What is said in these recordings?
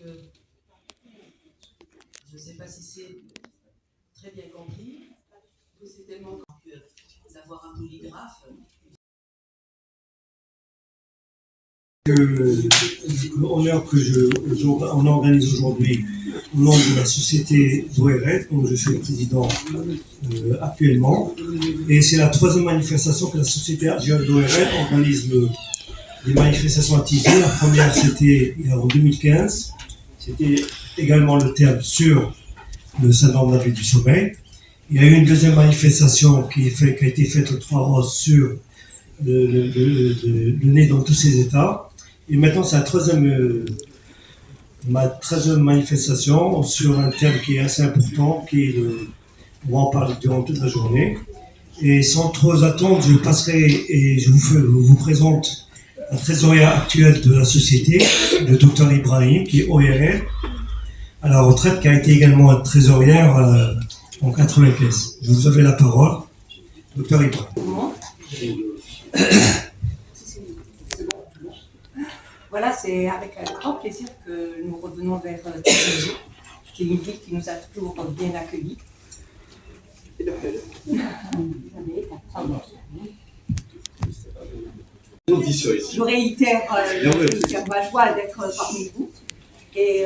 que je ne sais pas si c'est très bien compris, que c'est tellement d'avoir un polygraphe. L'honneur on organise aujourd'hui au nom de la société d'ORL, dont je suis le président actuellement. Et c'est la troisième manifestation que la société d'ORL organise des manifestations à Tizi. La première, c'était en 2015. C'était également le thème sur le syndrome d'abus du sommeil. Il y a eu une deuxième manifestation qui a été faite au 3 Roses sur le nez dans tous ses états. Et maintenant, c'est ma 13e manifestation sur un thème qui est assez important, on va en parler durant toute la journée. Et sans trop attendre, je passerai et je vous présente la trésorière actuelle de la société, le Dr Ibrahim, qui est ORL, à la retraite, qui a été également trésorière en 95. Vous avez la parole, Dr Ibrahim. Voilà, c'est avec un grand plaisir que nous revenons vers Tizi, qui est une ville qui nous a toujours bien accueillis. Je réitère ma joie d'être parmi vous. Et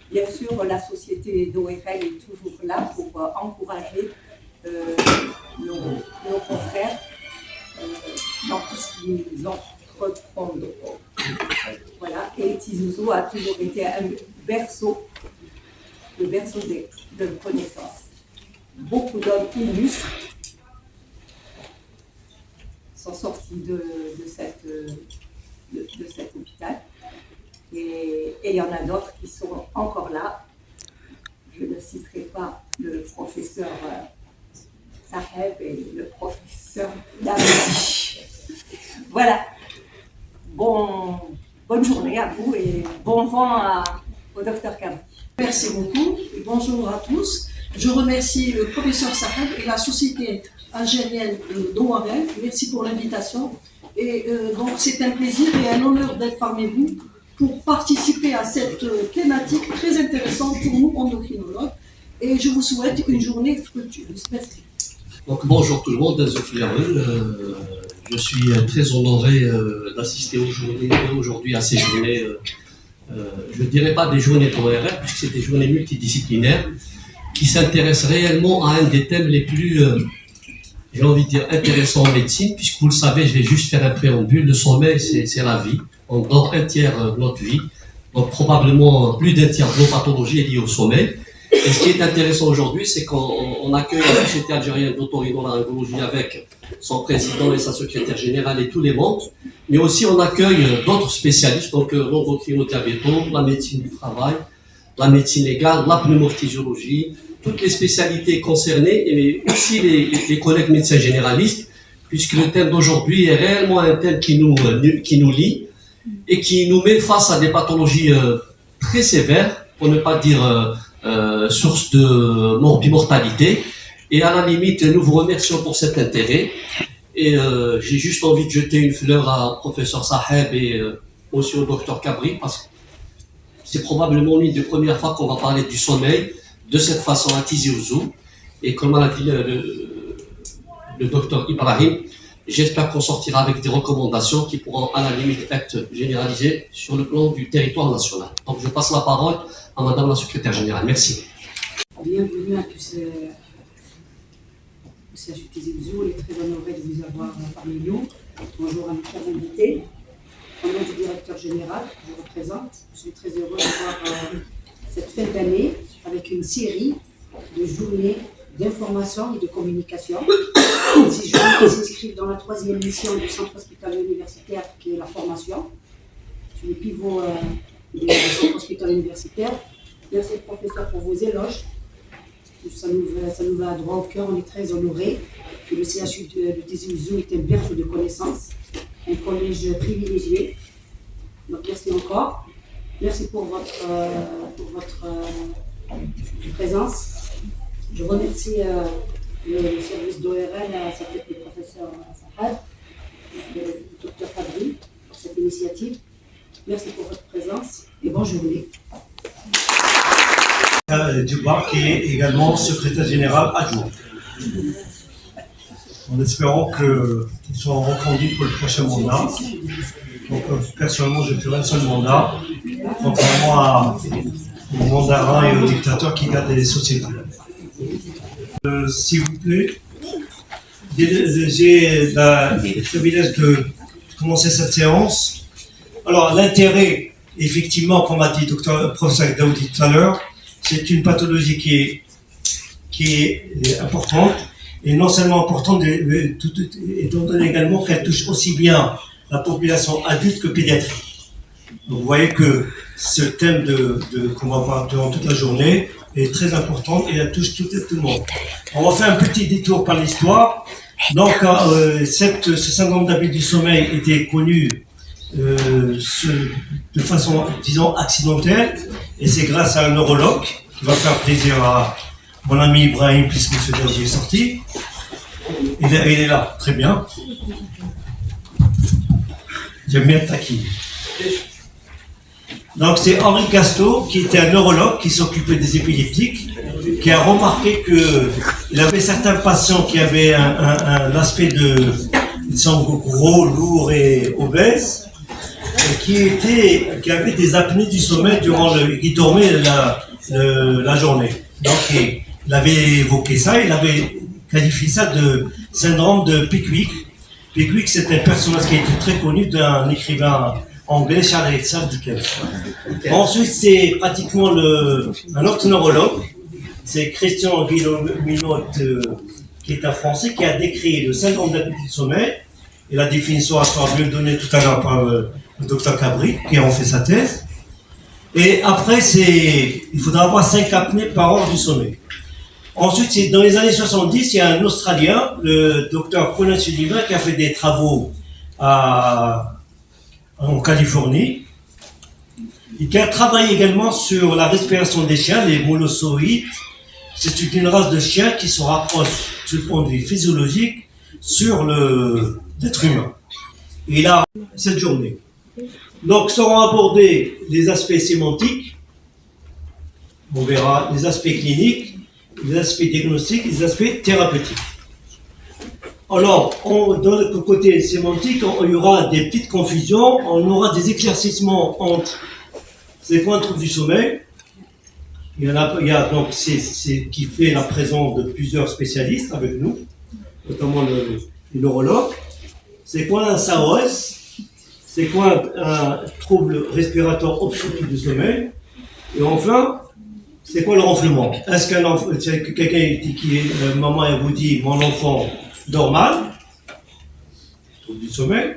bien sûr, la société d'ORL est toujours là pour encourager nos confrères dans tout ce qu'ils entreprennent. Voilà, et Tizi Ouzou a toujours été un berceau, le berceau de connaissances. Beaucoup d'hommes illustres sont sortis de cet hôpital. Et il y en a d'autres qui sont encore là. Je ne citerai pas le professeur Saheb et le professeur David. Voilà. Bonne journée à vous et bon vent au docteur Kabri. Merci beaucoup et bonjour à tous. Je remercie le professeur Saheb et la société algérienne d'ORL. Merci pour l'invitation. Et donc c'est un plaisir et un honneur d'être parmi vous pour participer à cette thématique très intéressante pour nous, endocrinologues. Et je vous souhaite une journée fructueuse. Merci. Donc bonjour tout le monde, je suis très honoré d'assister aujourd'hui à ces journées, je ne dirais pas des journées d'ORL, puisque c'est des journées multidisciplinaires qui s'intéressent réellement à un des thèmes les plus, j'ai envie de dire, intéressants en médecine, puisque vous le savez, je vais juste faire un préambule, le sommeil c'est la vie, on dort un tiers de notre vie, donc probablement plus d'un tiers de nos pathologies est liée au sommeil. Et ce qui est intéressant aujourd'hui, c'est qu'on accueille la Société algérienne d'otorhinolaryngologie avec son président et sa secrétaire générale et tous les membres, mais aussi on accueille d'autres spécialistes, donc l'endocrinodiabéto, la médecine du travail, la médecine légale, la pneumophysiologie, toutes les spécialités concernées, mais aussi les collègues médecins généralistes, puisque le thème d'aujourd'hui est réellement un thème qui nous lie et qui nous met face à des pathologies très sévères, pour ne pas dire source de morbimortalité. Et à la limite, nous vous remercions pour cet intérêt. Et j'ai juste envie de jeter une fleur à professeur Saheb et aussi au docteur Kabri, parce que c'est probablement l'une des premières fois qu'on va parler du sommeil de cette façon à Tizi Ouzou. Et comme l'a dit le docteur Ibrahim, j'espère qu'on sortira avec des recommandations qui pourront à la limite être généralisées sur le plan du territoire national. Donc je passe la parole à madame la secrétaire générale. Merci. Bienvenue à tous CHU Tizi Ouzou. On est très honoré de vous avoir parmi nous. Bonjour à mes chers invités. Au nom du directeur général que je représente, je suis très heureux d'avoir cette fin d'année avec une série de journées d'information et de communication. Ces journées s'inscrivent dans la 3e édition du centre hospitalier universitaire qui est la formation. Sur le pivot du centre hospitalier universitaire. Merci professeur pour vos éloges. Ça nous va droit au cœur, on est très honorés que le CHU de Tizi Ouzou est un berceau de connaissances, un collège privilégié. Donc merci encore. Merci pour votre présence. Je remercie le service d'ORL, à sa tête le professeur Saheb, le docteur Kabri pour cette initiative. Merci pour votre présence et bonne journée. Dubar, qui est également secrétaire général adjoint. En espérant qu'ils soient reconduits pour le prochain mandat. Donc, personnellement, je ferai un seul mandat, contrairement aux mandarins et aux dictateurs qui gardent les sociétés. S'il vous plaît, j'ai le privilège de commencer cette séance. Alors, l'intérêt, effectivement, comme a dit le professeur Daoudi tout à l'heure, c'est une pathologie qui est importante, et non seulement importante, étant donné également qu'elle touche aussi bien la population adulte que pédiatrique. Donc, vous voyez que ce thème qu'on va voir durant toute la journée est très important et elle touche tout le monde. On va faire un petit détour par l'histoire. Donc, ce syndrome d'apnée du sommeil était connu de façon, disons, accidentelle, et c'est grâce à un neurologue qui va faire plaisir à mon ami Ibrahim, puisque ce dernier est sorti. Il est là, très bien. J'aime bien taquiner. Donc c'est Henri Casto, qui était un neurologue qui s'occupait des épileptiques, qui a remarqué qu'il avait certains patients qui avaient un aspect ils sont gros, lourds et obèses, et qui avaient des apnées du sommeil qui dormaient la journée. Donc il avait évoqué ça, il avait qualifié ça de syndrome de Pickwick. Pickwick, c'était un personnage qui était très connu d'un écrivain anglais, Charles Dickens. Ensuite, c'est pratiquement un autre neurologue, c'est Christian Guilleminot, qui est un Français, qui a décrit le syndrome d'apnée du sommeil, et la définition sera bien donnée tout à l'heure par le docteur Cabri, qui a fait sa thèse. Et après, il faudra avoir 5 apnées par heure du sommeil. Ensuite, dans les années 70, il y a un Australien, le docteur Colin Sullivan, qui a fait des travaux en Californie, et qui a travaillé également sur la respiration des chiens, les molossoïdes. C'est une race de chiens qui se rapproche, du point de vue physiologique, sur l'être humain. Et là, cette journée. Donc, seront abordés les aspects sémantiques, on verra les aspects cliniques, les aspects diagnostiques, les aspects thérapeutiques. Alors, dans le côté sémantique, il y aura des petites confusions, on aura des éclaircissements entre c'est quoi un trouble du sommeil. Il y a donc c'est qui fait la présence de plusieurs spécialistes avec nous, notamment le neurologue. C'est quoi un SAOS? C'est quoi un trouble respiratoire obstructif du sommeil? Et enfin, c'est quoi le ronflement? Est-ce que quelqu'un qui est maman et vous dit mon enfant dort mal, trouble du sommeil,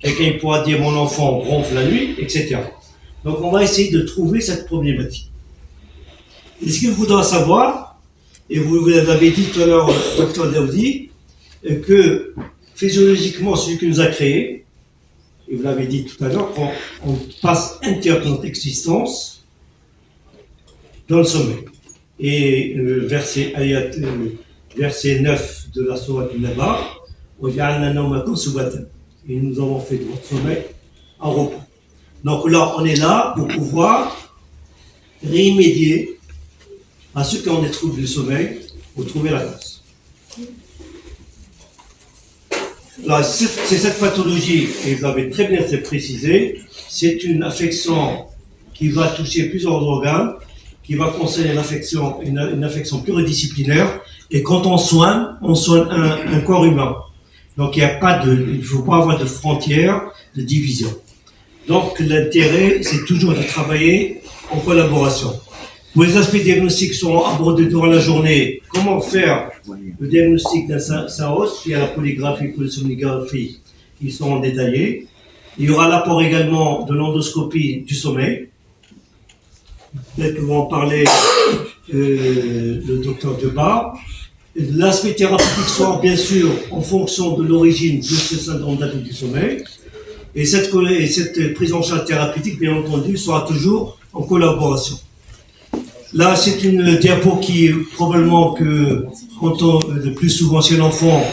quelqu'un pourra dire mon enfant ronfle la nuit, etc. Donc on va essayer de trouver cette problématique. Et ce qu'il faudra savoir, et vous l'avez dit tout à l'heure, docteur Daoudi, que physiologiquement, celui qui nous a créés, et vous l'avez dit tout à l'heure, on passe entièrement notre existence dans le sommeil. Et verset 9 de la sourate Naba, et nous avons fait de notre sommeil un repos. Donc là, on est là pour pouvoir remédier à ceux qui ont des troubles du sommeil pour trouver la cause. Alors, c'est cette pathologie, et vous avez très bien précisé, c'est une affection qui va toucher plusieurs organes, qui va concerner une affection pluridisciplinaire, et quand on soigne un corps humain. Donc il ne faut pas avoir de frontières, de division. Donc l'intérêt, c'est toujours de travailler en collaboration. Pour les aspects diagnostiques seront abordés durant la journée. Comment faire le diagnostic d'un SAOS? Il y a la polygraphie, la polysomnographie qui seront détaillés. Il y aura l'apport également de l'endoscopie du sommeil. Peut-être que va en parler le docteur Debar. L'aspect thérapeutique sera bien sûr en fonction de l'origine de ce syndrome d'apnée du sommeil. Et cette prise en charge thérapeutique, bien entendu, sera toujours en collaboration. Là, c'est une diapo qui, probablement, que quand le plus souvent chez l'enfant,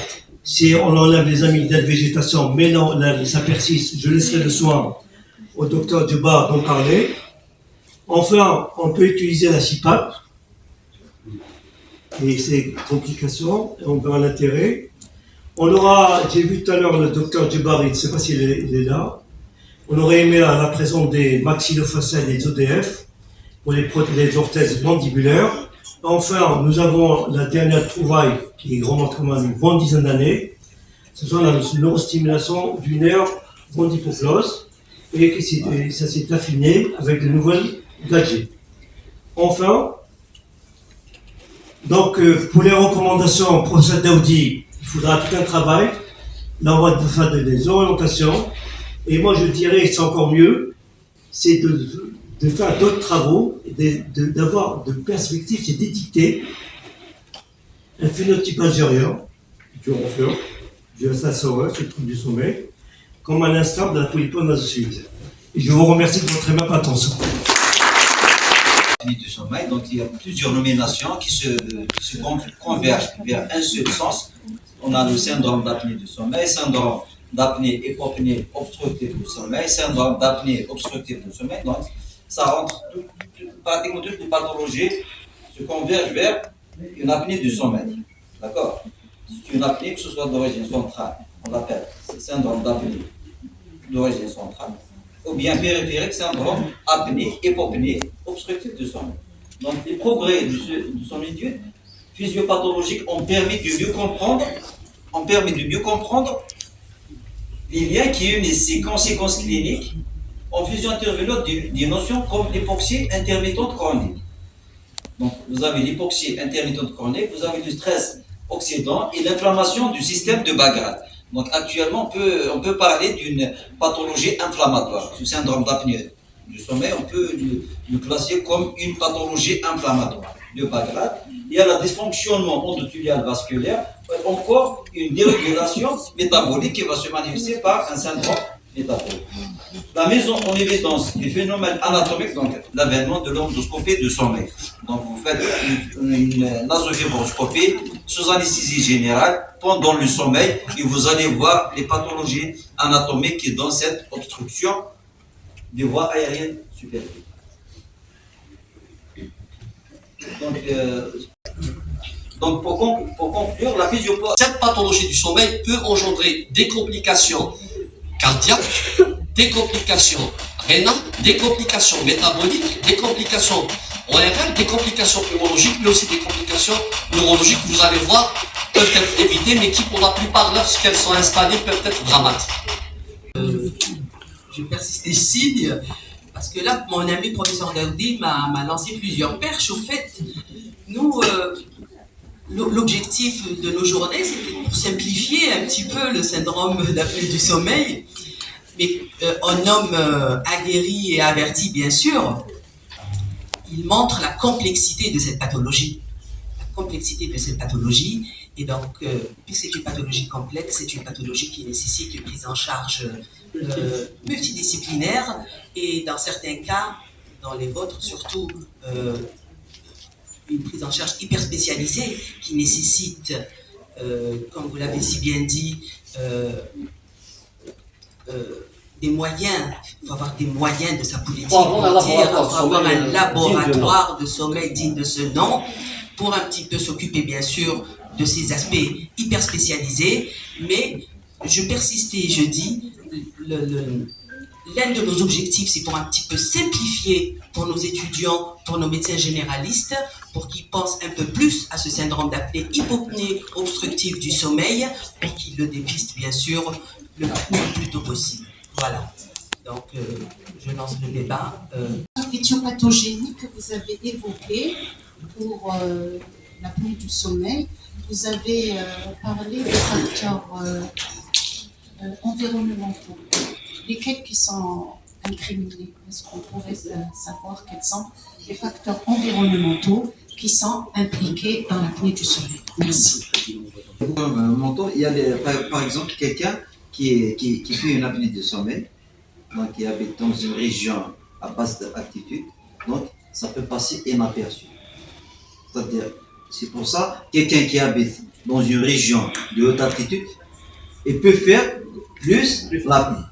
si on enlève les amygdales végétation, mais non, là, ça persiste, je laisserai le soin au docteur Duba d'en parler. Enfin, on peut utiliser la CPAP, et ses complications, et on verra l'intérêt. On aura, j'ai vu tout à l'heure le docteur Djebari, je ne sais pas s'il est là. On aurait aimé la présence des maxillofaciales et des ODF pour les orthèses mandibulaires. Enfin, nous avons la dernière trouvaille qui est grandement commune une bonne dizaine d'années. Ce sont la neurostimulation du nerf rond-hypoglose et ça s'est affiné avec de nouvelles gadgets. Enfin, donc pour les recommandations, professeur Daoudi, il faudra tout un travail. Là, on va faire des orientations. Et moi, je dirais, c'est encore mieux, c'est de faire d'autres travaux, d'avoir de perspectives, c'est d'édicter un phénotype algérien, du ronfleur, du SSOE, c'est le trouble du sommeil, comme à l'instar de la polypone nasocide. Et je vous remercie de votre aimable attention. Du sommeil, donc il y a plusieurs nominations qui se convergent vers un seul sens. On a le syndrome d'apnée du sommeil, syndrome d'apnée hypopnée obstructive du sommeil, syndrome d'apnée obstructive du sommeil. Donc ça rentre, pratiquement toutes les pathologies se convergent vers une apnée du sommeil. D'accord? C'est une apnée, que ce soit d'origine centrale, on l'appelle syndrome d'apnée d'origine centrale, ou bien périphérique, syndrome apnée hypopnée obstructive du sommeil. Donc les progrès du sommeil physiopathologique ont permis de mieux comprendre les liens qui unissent ces conséquences cliniques en faisant intervenir des notions comme l'hypoxie intermittente chronique. Donc vous avez l'hypoxie intermittente chronique, vous avez le stress oxydant et l'inflammation du système de Bagrad. Donc actuellement on peut parler d'une pathologie inflammatoire. Ce syndrome d'apnée du sommeil, on peut le classer comme une pathologie inflammatoire de Bagrad. Il y a le dysfonctionnement endothelial vasculaire, encore une dérégulation métabolique qui va se manifester par un syndrome métabolique. La mise en évidence des phénomènes anatomiques, donc l'avènement de l'endoscopie du sommeil. Donc vous faites une nasofibroscopie sous anesthésie générale pendant le sommeil et vous allez voir les pathologies anatomiques qui donnent cette obstruction des voies aériennes supérieures. Donc pour conclure, Cette pathologie du sommeil peut engendrer des complications cardiaques, des complications rénales, des complications métaboliques, des complications ORL, des complications pneumologiques, mais aussi des complications neurologiques que vous allez voir peuvent être évitées, mais qui pour la plupart lorsqu'elles sont installées peuvent être dramatiques. Je persiste ici parce que là, mon ami professeur Daoudi m'a lancé plusieurs perches. Au fait, nous, l'objectif de nos journées, c'était pour simplifier un petit peu le syndrome d'apnée du sommeil. Mais un homme aguerri et averti, bien sûr, il montre la complexité de cette pathologie. La complexité de cette pathologie. Et donc, puisque c'est une pathologie complexe, c'est une pathologie qui nécessite une prise en charge multidisciplinaire et dans certains cas, dans les vôtres surtout, une prise en charge hyper spécialisée qui nécessite, comme vous l'avez si bien dit, des moyens. Il faut avoir des moyens de sa politique routière, il faut avoir un laboratoire de sommeil digne de ce nom pour un petit peu s'occuper bien sûr de ces aspects hyper spécialisés, mais je persiste et je dis, l'un de nos objectifs, c'est pour un petit peu simplifier pour nos étudiants, pour nos médecins généralistes, pour qu'ils pensent un peu plus à ce syndrome d'apnée hypopnée obstructive du sommeil, pour qu'ils le dépistent bien sûr le plus tôt possible. Voilà. Donc, je lance le débat. L'éthiopathogénie que vous avez évoquée pour l'apnée du sommeil, vous avez parlé des facteurs environnementaux, lesquels qui sont incriminés. Est-ce qu'on pourrait savoir quels sont les facteurs environnementaux qui sont impliqués dans l'apnée du sommeil? Merci. Il y a par exemple quelqu'un qui fait une apnée du sommeil, donc qui habite dans une région à basse altitude, donc ça peut passer inaperçu. C'est-à-dire, c'est pour ça, quelqu'un qui habite dans une région de haute altitude, il peut faire plus l'apnée.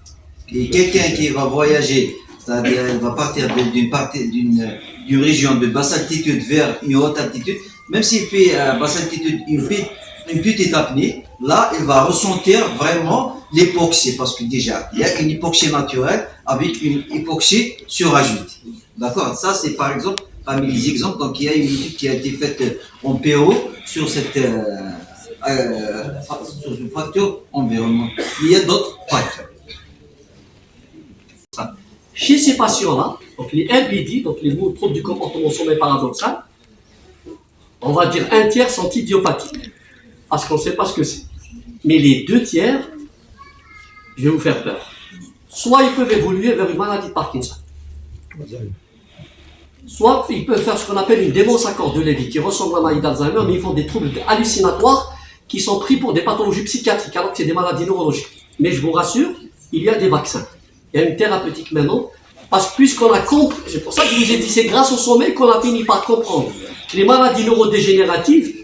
Et quelqu'un qui va voyager, c'est-à-dire il va partir d'une région de basse altitude vers une haute altitude, même s'il fait basse altitude, il fait une petite apnée, là, il va ressentir vraiment l'hypoxie, parce que déjà, il y a une hypoxie naturelle avec une hypoxie surajoutée. D'accord? Ça, c'est par exemple, parmi les exemples, donc il y a une étude qui a été faite en Pérou sur cette sur le facteur environnemental. Il y a d'autres facteurs. Chez ces patients-là, donc les MBD, donc les troubles du comportement sommeil paradoxal, on va dire un tiers sont idiopathiques, parce qu'on ne sait pas ce que c'est. Mais les 2 tiers, je vais vous faire peur. Soit ils peuvent évoluer vers une maladie de Parkinson, soit ils peuvent faire ce qu'on appelle une démence à corps de Lévy, qui ressemble à la maladie d'Alzheimer, mais ils font des troubles hallucinatoires qui sont pris pour des pathologies psychiatriques, alors que c'est des maladies neurologiques. Mais je vous rassure, il y a des vaccins. Il y a une thérapeutique maintenant, parce que puisqu'on a compris, c'est pour ça que je vous ai dit, c'est grâce au sommeil qu'on a fini par comprendre que les maladies neurodégénératives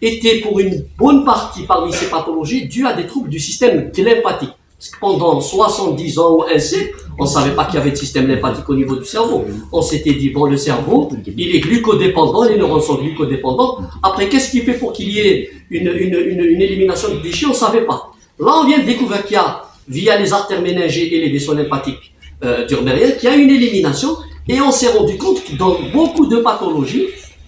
étaient pour une bonne partie parmi ces pathologies dues à des troubles du système lymphatique. Parce que pendant 70 ans ou un siècle, on ne savait pas qu'il y avait de système lymphatique au niveau du cerveau. On s'était dit, bon, le cerveau, il est glucodépendant, les neurones sont glucodépendants. Après, qu'est-ce qui fait pour qu'il y ait une élimination de déchets? On ne savait pas. Là, on vient de découvrir qu'il y a, via les artères méningées et les vaisseaux lymphathiques durbériens, qu'il y a une élimination. Et on s'est rendu compte que dans beaucoup de pathologies,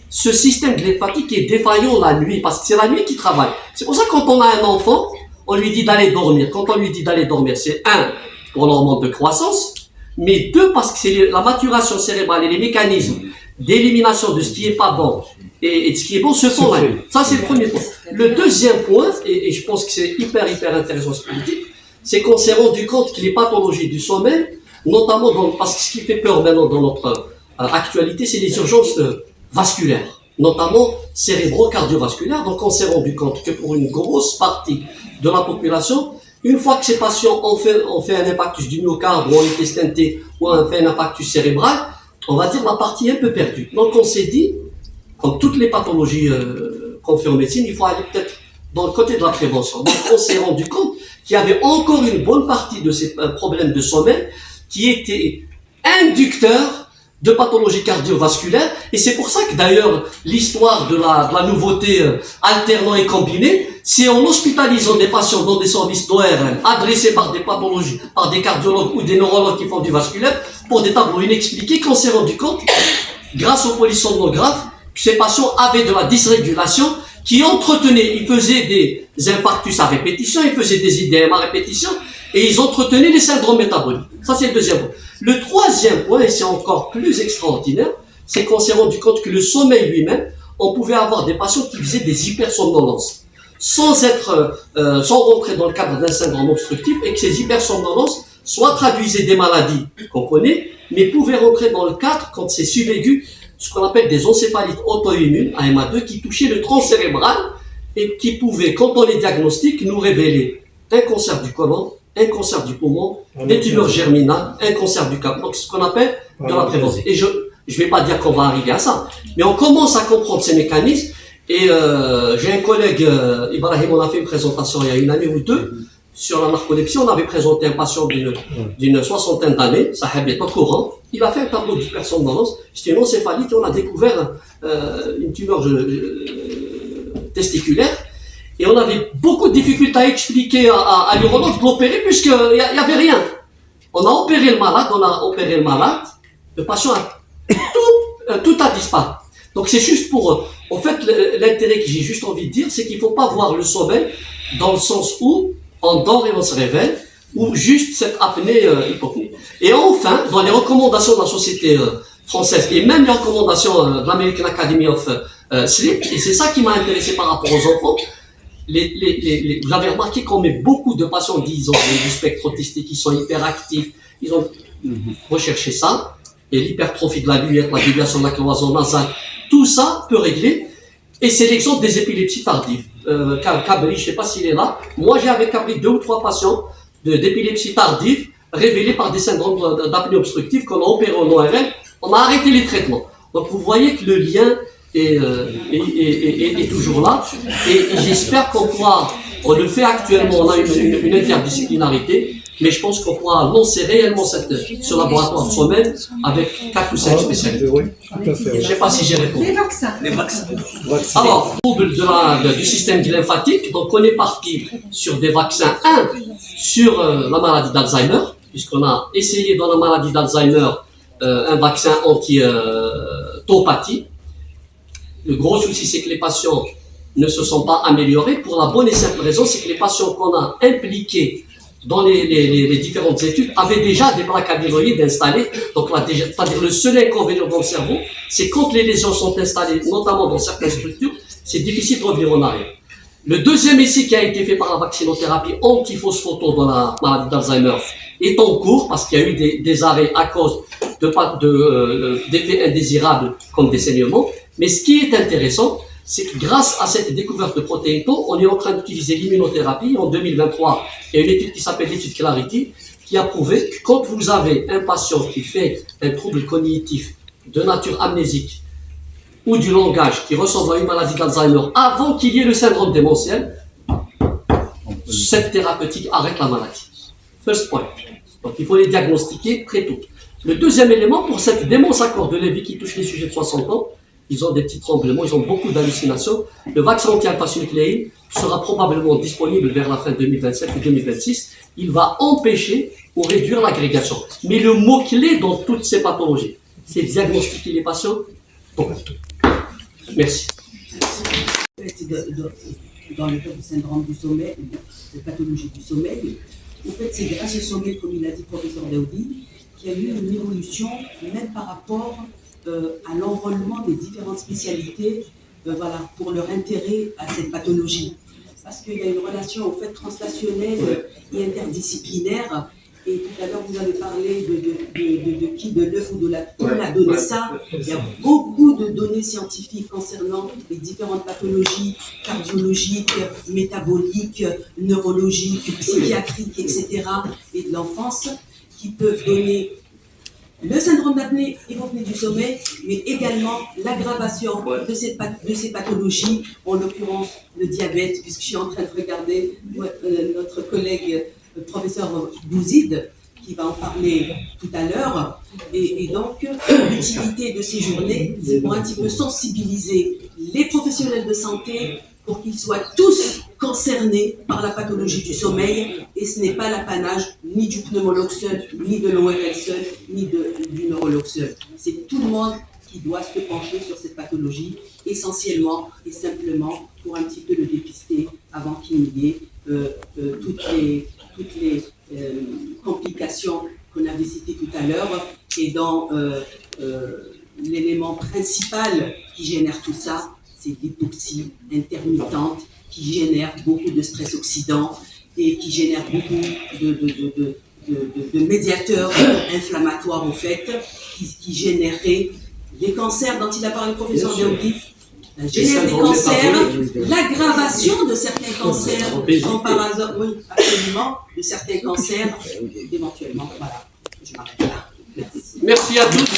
ce système lymphatique est défaillant la nuit, parce que c'est la nuit qui travaille. C'est pour ça que quand on a un enfant, on lui dit d'aller dormir. Quand on lui dit d'aller dormir, c'est 1, pour l'hormone de croissance, mais 2, parce que c'est la maturation cérébrale et les mécanismes d'élimination de ce qui est pas bon et de ce qui est bon se font là. Ça, c'est le premier point. Le deuxième point, et je pense que c'est hyper intéressant ce que vous dites, c'est qu'on s'est rendu compte que les pathologies du sommeil, notamment parce que ce qui fait peur maintenant dans notre actualité, c'est les urgences vasculaires, notamment cérébro-cardiovasculaires. Donc on s'est rendu compte que pour une grosse partie de la population, une fois que ces patients ont fait un infarctus du myocarde ou ont été stentés ou ont fait un infarctus cérébral, on va dire la partie est un peu perdue. Donc on s'est dit, comme toutes les pathologies qu'on fait en médecine, il faut aller peut-être dans le côté de la prévention. Donc on s'est rendu compte qu'il y avait encore une bonne partie de ces problèmes de sommeil qui étaient inducteurs de pathologies cardiovasculaires, et c'est pour ça que d'ailleurs l'histoire de la nouveauté alternant et combinée, c'est en hospitalisant des patients dans des services d'ORL adressés par des pathologies, par des cardiologues ou des neurologues qui font du vasculaire pour des tableaux inexpliqués qu'on s'est rendu compte, grâce aux polysomnographes, que ces patients avaient de la dysrégulation qui entretenait, ils faisaient des infarctus à répétition, ils faisaient des IDM à répétition, et ils entretenaient les syndromes métaboliques. Ça, c'est le deuxième point. Le troisième point, et c'est encore plus extraordinaire, c'est qu'on s'est rendu compte que le sommeil lui-même, on pouvait avoir des patients qui faisaient des hypersomnolences, sans rentrer dans le cadre d'un syndrome obstructif, et que ces hypersomnolences soit traduisaient des maladies qu'on connaît, mais pouvaient rentrer dans le cadre, quand c'est subaigu, ce qu'on appelle des encéphalites auto-immunes, AMA2, qui touchaient le tronc cérébral, et qui pouvaient, quand on les diagnostique, nous révéler un cancer du côlon, un cancer du poumon, des tumeurs germinales, un cancer du cap. Donc, c'est ce qu'on appelle de la prévention. Et je vais pas dire qu'on va arriver à ça, mais on commence à comprendre ces mécanismes. Et j'ai un collègue, Ibrahim, on a fait une présentation il y a une année ou deux sur la narcolepsie. On avait présenté un patient d'une soixantaine d'années, ça n'est pas courant. Il a fait un tableau d'hypersomnolence. C'était une encéphalite et on a découvert une tumeur testiculaire. Et on avait beaucoup de difficultés à expliquer à l'urologue de l'opérer puisqu'il n'y avait rien. On a opéré le malade, le patient tout a disparu. Donc c'est juste pour, en fait, l'intérêt que j'ai juste envie de dire, c'est qu'il ne faut pas voir le sommeil dans le sens où on dort et on se réveille, ou juste cette apnée hypopnée. Et enfin, dans les recommandations de la société française, et même les recommandations de l'American Academy of Sleep, et c'est ça qui m'a intéressé par rapport aux enfants, vous avez remarqué qu'on met beaucoup de patients disons du spectre autistique qui sont hyperactifs, ils ont recherché ça, et l'hypertrophie de la lumière, la déviation de la cloison nasale, tout ça peut régler, et c'est l'exemple des épilepsies tardives. Cabri, je ne sais pas s'il est là, moi j'ai avec Cabri 2 ou 3 patients d'épilepsie tardive révélés par des syndromes d'apnée obstructive qu'on a opéré en ORL, on a arrêté les traitements. Donc vous voyez que le lien est toujours là, et j'espère qu'on pourra, on le fait actuellement, on a une interdisciplinarité, mais je pense qu'on pourra lancer réellement ce laboratoire de sommeil avec 4 ou 5 spécialistes. Oui, tout à fait. Je ne sais pas si j'ai répondu. Les vaccins. Alors, trouble du système lymphatique, donc on est parti sur des vaccins, sur la maladie d'Alzheimer, puisqu'on a essayé dans la maladie d'Alzheimer un vaccin anti-taupathie. Le gros souci, c'est que les patients ne se sont pas améliorés pour la bonne et simple raison, c'est que les patients qu'on a impliqués dans les différentes études avaient déjà des plaques amyloïdes installées. Donc, c'est-à-dire le seul inconvénient dans le cerveau, c'est quand les lésions sont installées, notamment dans certaines structures, c'est difficile de revenir en arrière. Le deuxième essai qui a été fait par la vaccinothérapie antiphosphoto dans la maladie d'Alzheimer est en cours parce qu'il y a eu des arrêts à cause d'effets indésirables comme des saignements. Mais ce qui est intéressant, c'est que grâce à cette découverte de protéines tau, on est en train d'utiliser l'immunothérapie. En 2023, il y a une étude qui s'appelle l'étude Clarity, qui a prouvé que quand vous avez un patient qui fait un trouble cognitif de nature amnésique ou du langage qui ressemble à une maladie d'Alzheimer avant qu'il y ait le syndrome démentiel, cette thérapeutique arrête la maladie. First point. Donc il faut les diagnostiquer très tôt. Le deuxième élément, pour cette démence à corps de Lévy qui touche les sujets de 60 ans, ils ont des petits tremblements, ils ont beaucoup d'hallucinations. Le vaccin anti-alpha-synucléine sera probablement disponible vers la fin 2027 ou 2026. Il va empêcher ou réduire l'agrégation. Mais le mot-clé dans toutes ces pathologies, c'est diagnostiquer les patients tôt. Merci. Dans le cas du syndrome du sommeil, de pathologie du sommeil, en fait, c'est grâce au sommeil, comme il a dit le professeur Daoudi, qu'il y a eu une évolution, même par rapport à l'enrôlement des différentes spécialités pour leur intérêt à cette pathologie. Parce qu'il y a une relation en fait translationnelle et interdisciplinaire. Et tout à l'heure, vous avez parlé de l'œuf ou de la poule a donné ça. Il y a beaucoup de données scientifiques concernant les différentes pathologies cardiologiques, métaboliques, neurologiques, psychiatriques, etc. et de l'enfance qui peuvent donner le syndrome d'apnée hypopnée du sommeil, mais également l'aggravation de ces pathologies, en l'occurrence le diabète, puisque je suis en train de regarder notre collègue professeur Bouzid, qui va en parler tout à l'heure. Et donc, l'utilité de ces journées, c'est pour un petit peu sensibiliser les professionnels de santé pour qu'ils soient tous concernés par la pathologie du sommeil, et ce n'est pas l'apanage ni du pneumologue seul, ni de l'ORL seul, ni du neurologue seul. C'est tout le monde qui doit se pencher sur cette pathologie, essentiellement et simplement pour un petit peu le dépister avant qu'il n'y ait toutes les complications qu'on avait citées tout à l'heure. Et dans l'élément principal qui génère tout ça, c'est l'hypoxie intermittente qui génère beaucoup de stress oxydant et qui génère beaucoup de médiateurs inflammatoires en fait, qui généreraient les cancers dont il a parlé le professeur Daoudi, génère des cancers, l'aggravation de certains cancers, en parasite, oui, absolument, de certains cancers, éventuellement. Voilà, je m'arrête là. Merci. Merci à tous.